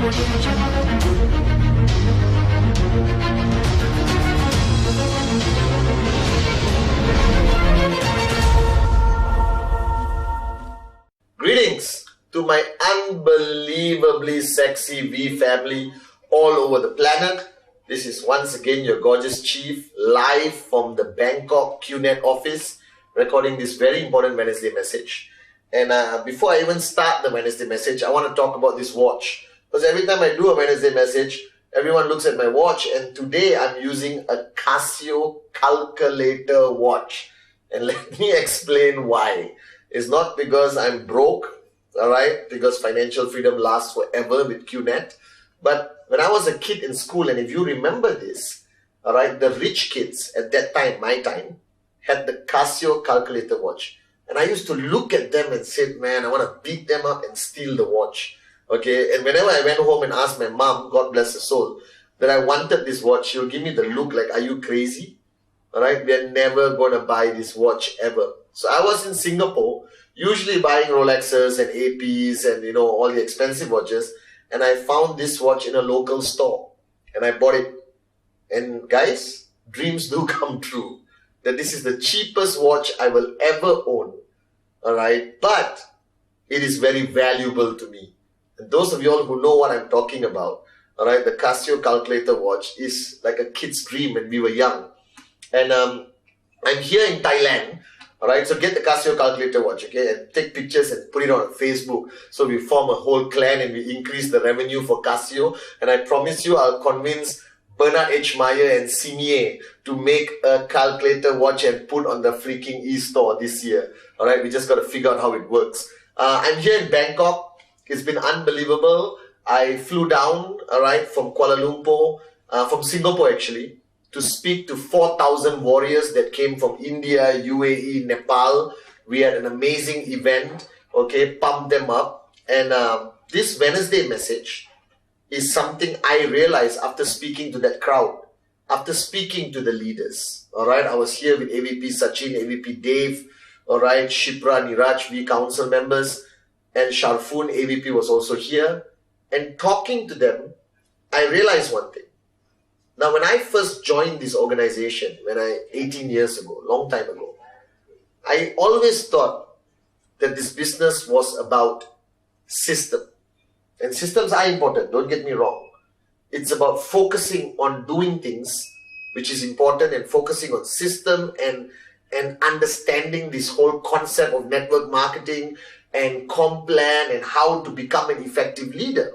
Greetings to my unbelievably sexy V family all over the planet. This is once again your gorgeous chief, live from the Bangkok QNet office, recording this very important Wednesday message. And before I even start the Wednesday message, I want to talk about this watch. Because every time I do a Wednesday message, everyone looks at my watch, and today I'm using a Casio calculator watch. And let me explain why. It's not because I'm broke, all right, because financial freedom lasts forever with QNet. But when I was a kid in school, and if you remember this, all right, the rich kids at that time, my time, had the Casio calculator watch. And I used to look at them and say, man, I want to beat them up and steal the watch. Okay, and whenever I went home and asked my mom, God bless her soul, that I wanted this watch, she would give me the look like, are you crazy? All right, we're never going to buy this watch ever. So I was in Singapore, usually buying Rolexes and APs and, all the expensive watches. And I found this watch in a local store and I bought it. And guys, dreams do come true. That this is the cheapest watch I will ever own. All right. But it is very valuable to me. And those of you all who know what I'm talking about, all right, the Casio calculator watch is like a kid's dream when we were young. And I'm here in Thailand. All right, so get the Casio calculator watch, okay, and take pictures and put it on Facebook. So we form a whole clan and we increase the revenue for Casio. And I promise you, I'll convince Bernard H. Meyer and Simier to make a calculator watch and put on the freaking e-store this year. All right, we just got to figure out how it works. I'm here in Bangkok. It's been unbelievable. I flew down, all right, from Kuala Lumpur, from Singapore actually, to speak to 4,000 warriors that came from India, UAE, Nepal. We had an amazing event, okay, pumped them up. And this Wednesday message is something I realized after speaking to that crowd, after speaking to the leaders, all right? I was here with AVP Sachin, AVP Dave, all right, Shipra, Niraj, V council members, and Sharfoon, AVP was also here. And talking to them, I realized one thing. Now, when I first joined this organization, 18 years ago, long time ago, I always thought that this business was about system. And systems are important, don't get me wrong. It's about focusing on doing things, which is important, and focusing on system and understanding this whole concept of network marketing and Complan and how to become an effective leader.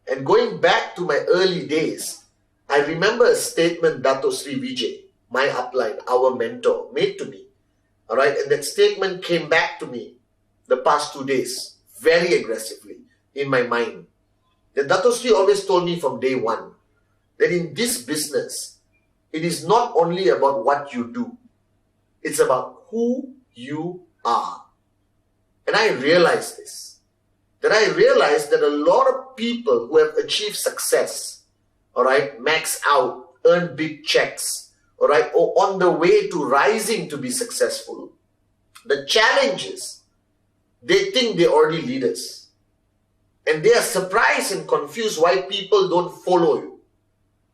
And going back to my early days, I remember a statement Dato Sri Vijay, my upline, our mentor, made to me. All right, and that statement came back to me the past 2 days, very aggressively in my mind. That Dato Sri always told me from day one that in this business, it is not only about what you do, it's about who you are. And I realized this, that I realized that a lot of people who have achieved success, all right, max out, earn big checks, all right, or on the way to rising to be successful. The challenge is they think they're already leaders. And they are surprised and confused why people don't follow you,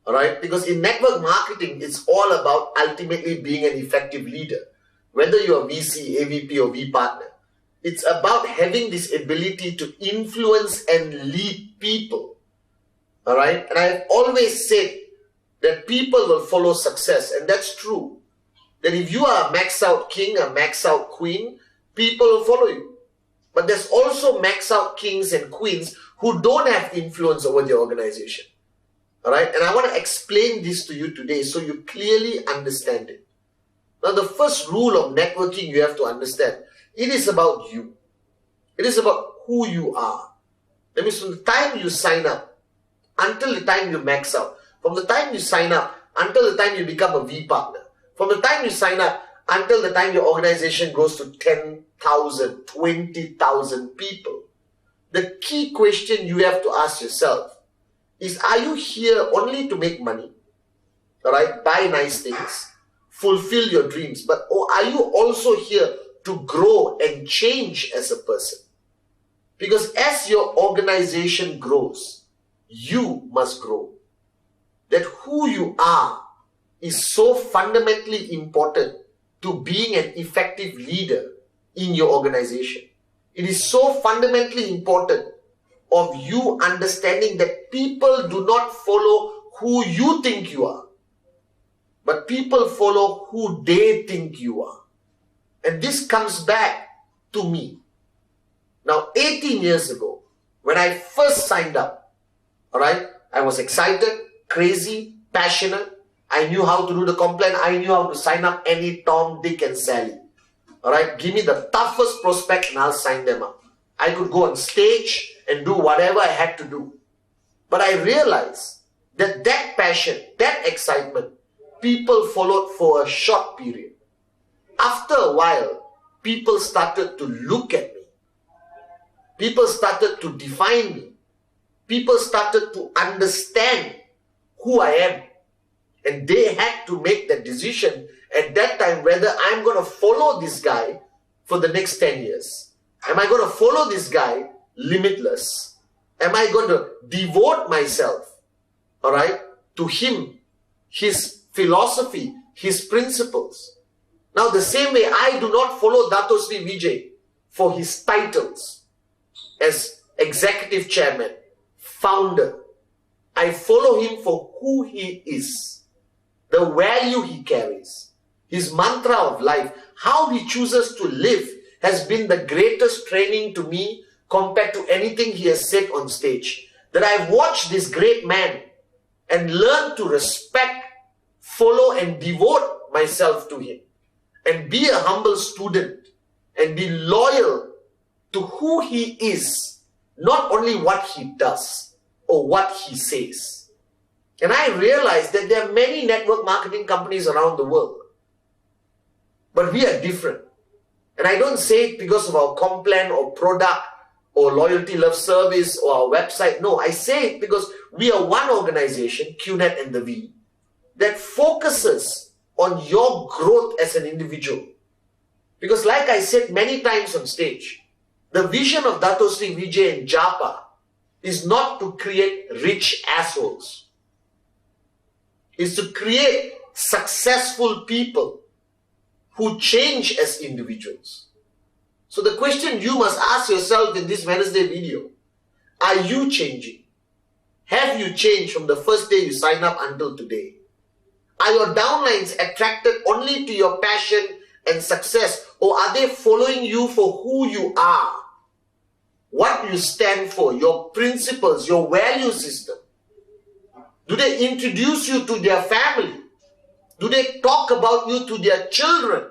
all right? Because in network marketing, it's all about ultimately being an effective leader. Whether you're VC, AVP, or V partner, it's about having this ability to influence and lead people. All right. And I've always said that people will follow success. And that's true. That if you are a max out king, a max out queen, people will follow you. But there's also max out kings and queens who don't have influence over the organization. All right. And I want to explain this to you today so you clearly understand it. Now, the first rule of networking you have to understand, it is about you. It is about who you are. That means from the time you sign up, until the time you max out, from the time you sign up, until the time you become a V partner, from the time you sign up, until the time your organization grows to 10,000, 20,000 people, the key question you have to ask yourself is, are you here only to make money, all right, buy nice things, fulfill your dreams, but or are you also here to grow and change as a person? Because as your organization grows, you must grow. That who you are is so fundamentally important to being an effective leader in your organization. It is so fundamentally important of you understanding that people do not follow who you think you are, but people follow who they think you are. And this comes back to me. Now, 18 years ago, when I first signed up, alright, I was excited, crazy, passionate. I knew how to do the complaint. I knew how to sign up any Tom, Dick and Sally. Alright, give me the toughest prospect and I'll sign them up. I could go on stage and do whatever I had to do. But I realized that that passion, that excitement, people followed for a short period. After a while, people started to look at me. People started to define me. People started to understand who I am. And they had to make that decision at that time whether I'm going to follow this guy for the next 10 years. Am I going to follow this guy limitless? Am I going to devote myself, alright, to him, his philosophy, his principles? Now, the same way, I do not follow Dato Sri Vijay for his titles as executive chairman, founder. I follow him for who he is, the value he carries, his mantra of life, how he chooses to live has been the greatest training to me compared to anything he has said on stage. That I've watched this great man and learned to respect, follow and devote myself to him and be a humble student and be loyal to who he is, not only what he does or what he says. And I realized that there are many network marketing companies around the world, but we are different. And I don't say it because of our complan or product or loyalty love service or our website. No, I say it because we are one organization, QNet and the V, that focuses on your growth as an individual. Because like I said many times on stage, the vision of Dato Sri Vijay and Japa is not to create rich assholes. It's to create successful people who change as individuals. So the question you must ask yourself in this Wednesday video, are you changing? Have you changed from the first day you sign up until today? Are your downlines attracted only to your passion and success, or are they following you for who you are? What you stand for, your principles, your value system? Do they introduce you to their family? Do they talk about you to their children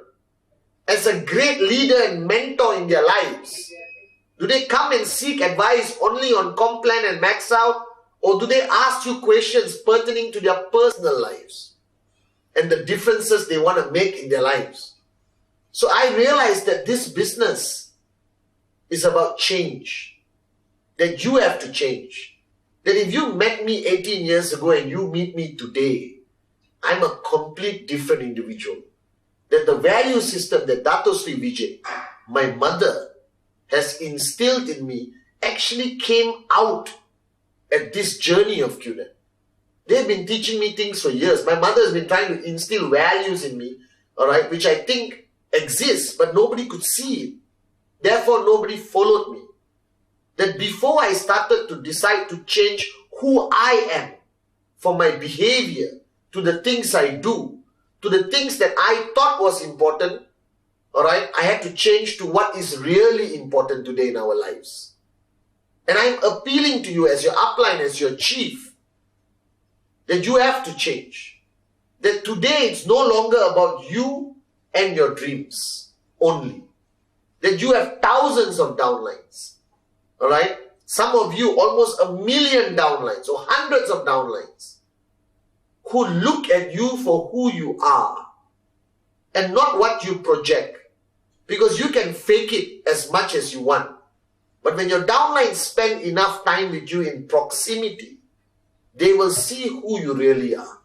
as a great leader and mentor in their lives? Do they come and seek advice only on Complan and Max Out? Or do they ask you questions pertaining to their personal lives and the differences they want to make in their lives? So I realized that this business is about change. That you have to change. That if you met me 18 years ago and you meet me today, I'm a complete different individual. That the value system that Dato Sri Vijay, my mother, has instilled in me actually came out at this journey of QNet. They've been teaching me things for years. My mother has been trying to instill values in me, alright, which I think exists, but nobody could see it. Therefore, nobody followed me. That before I started to decide to change who I am for my behavior, to the things I do, to the things that I thought was important, alright, I had to change to what is really important today in our lives. And I'm appealing to you as your upline, as your chief, that you have to change. That today it's no longer about you and your dreams only. That you have thousands of downlines, alright? Some of you almost 1 million downlines or hundreds of downlines, who look at you for who you are and not what you project. Because you can fake it as much as you want. But when your downlines spend enough time with you in proximity, they will see who you really are.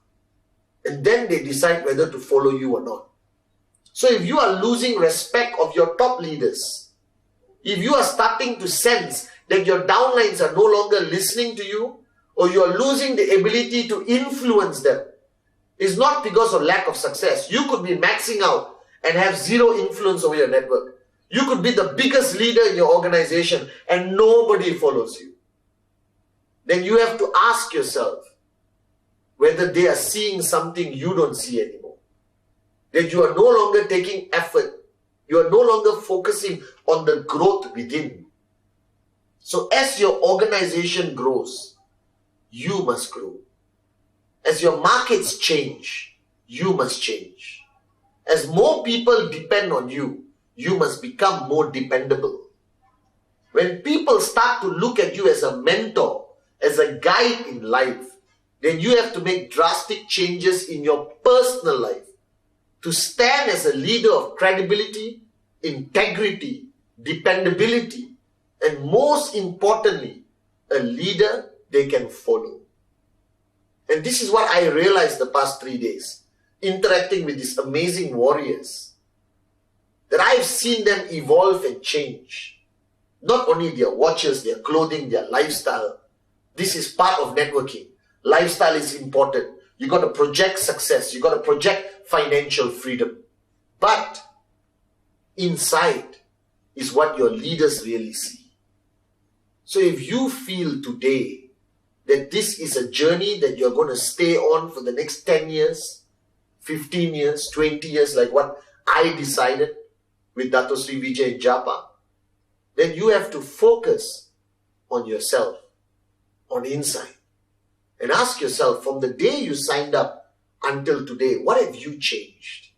And then they decide whether to follow you or not. So if you are losing respect of your top leaders, if you are starting to sense that your downlines are no longer listening to you, or you are losing the ability to influence them, it's not because of lack of success. You could be maxing out and have zero influence over your network. You could be the biggest leader in your organization and nobody follows you. Then you have to ask yourself whether they are seeing something you don't see anymore. That you are no longer taking effort. You are no longer focusing on the growth within. So as your organization grows, you must grow. As your markets change, you must change. As more people depend on you, you must become more dependable. When people start to look at you as a mentor, as a guide in life, then you have to make drastic changes in your personal life to stand as a leader of credibility, integrity, dependability, and most importantly, a leader they can follow. And this is what I realized the past 3 days, interacting with these amazing warriors, that I've seen them evolve and change. Not only their watches, their clothing, their lifestyle. This is part of networking. Lifestyle is important. You got to project success. You got to project financial freedom. But inside is what your leaders really see. So if you feel today that this is a journey that you're going to stay on for the next 10 years, 15 years, 20 years, like what I decided with Dato Sri Vijay Japa, then you have to focus on yourself, on insight. And ask yourself, from the day you signed up until today, what have you changed?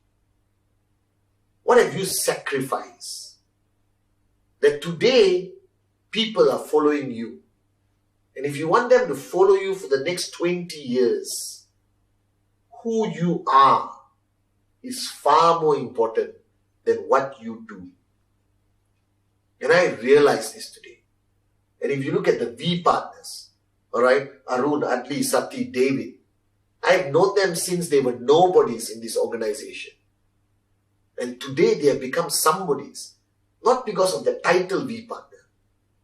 What have you sacrificed? That today, people are following you. And if you want them to follow you for the next 20 years, who you are is far more important than what you do. And I realized this today. And if you look at the V partners, alright, Arun, Adli, Sati, David, I've known them since they were nobodies in this organization. And today they have become somebodies. Not because of the title V partner.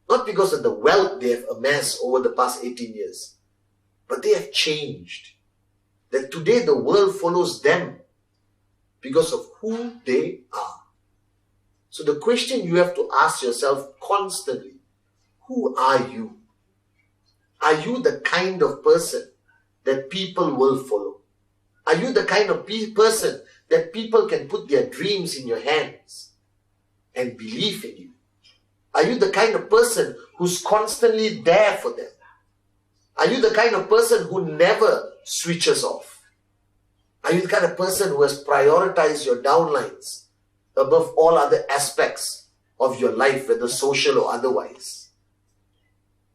Not because of the wealth they have amassed over the past 18 years. But they have changed. That today the world follows them because of who they are. So the question you have to ask yourself constantly, who are you? Are you the kind of person that people will follow? Are you the kind of person that people can put their dreams in your hands and believe in you? Are you the kind of person who's constantly there for them? Are you the kind of person who never switches off? Are you the kind of person who has prioritized your downlines above all other aspects of your life, whether social or otherwise?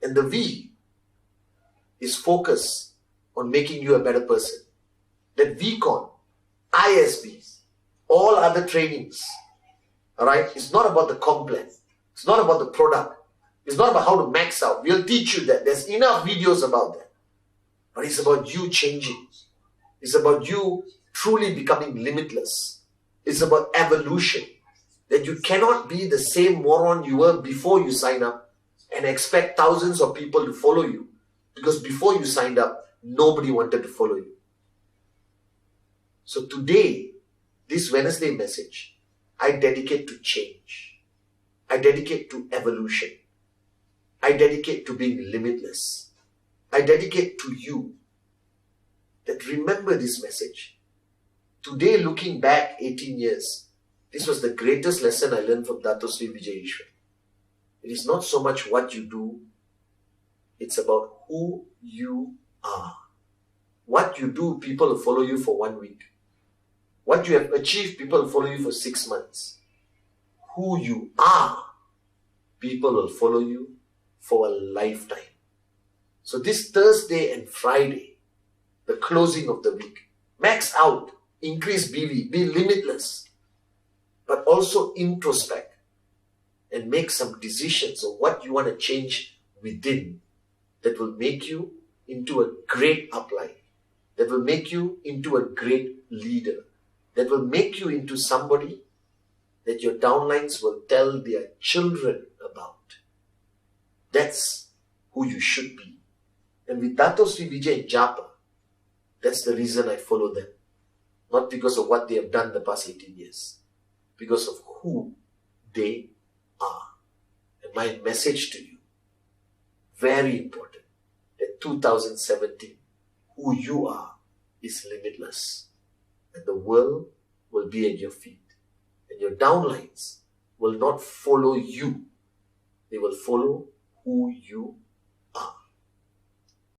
And the V is focused on making you a better person. That VCon, ISBs, all other trainings, alright, it's not about the complex. It's not about the product. It's not about how to max out. We'll teach you that. There's enough videos about that. But it's about you changing. It's about you truly becoming limitless. It's about evolution. That you cannot be the same moron you were before you sign up and expect thousands of people to follow you. Because before you signed up, nobody wanted to follow you. So today, this Wednesday message, I dedicate to change. I dedicate to evolution. I dedicate to being limitless. I dedicate to you. That remember this message. Today, looking back 18 years, this was the greatest lesson I learned from Dato Sri Vijay Ishwar. It is not so much what you do, it's about who you are. What you do, people will follow you for 1 week. What you have achieved, people will follow you for 6 months. Who you are, people will follow you for a lifetime. So this Thursday and Friday, the closing of the week, max out, increase BV, be limitless, but also introspect and make some decisions of what you want to change within that will make you into a great upline, that will make you into a great leader, that will make you into somebody that your downlines will tell their children about. That's who you should be. And with Dato Sri Vijay Japa, that's the reason I follow them. Not because of what they have done the past 18 years. Because of who they are. And my message to you, very important, that 2017, who you are is limitless. And the world will be at your feet. And your downlines will not follow you. They will follow who you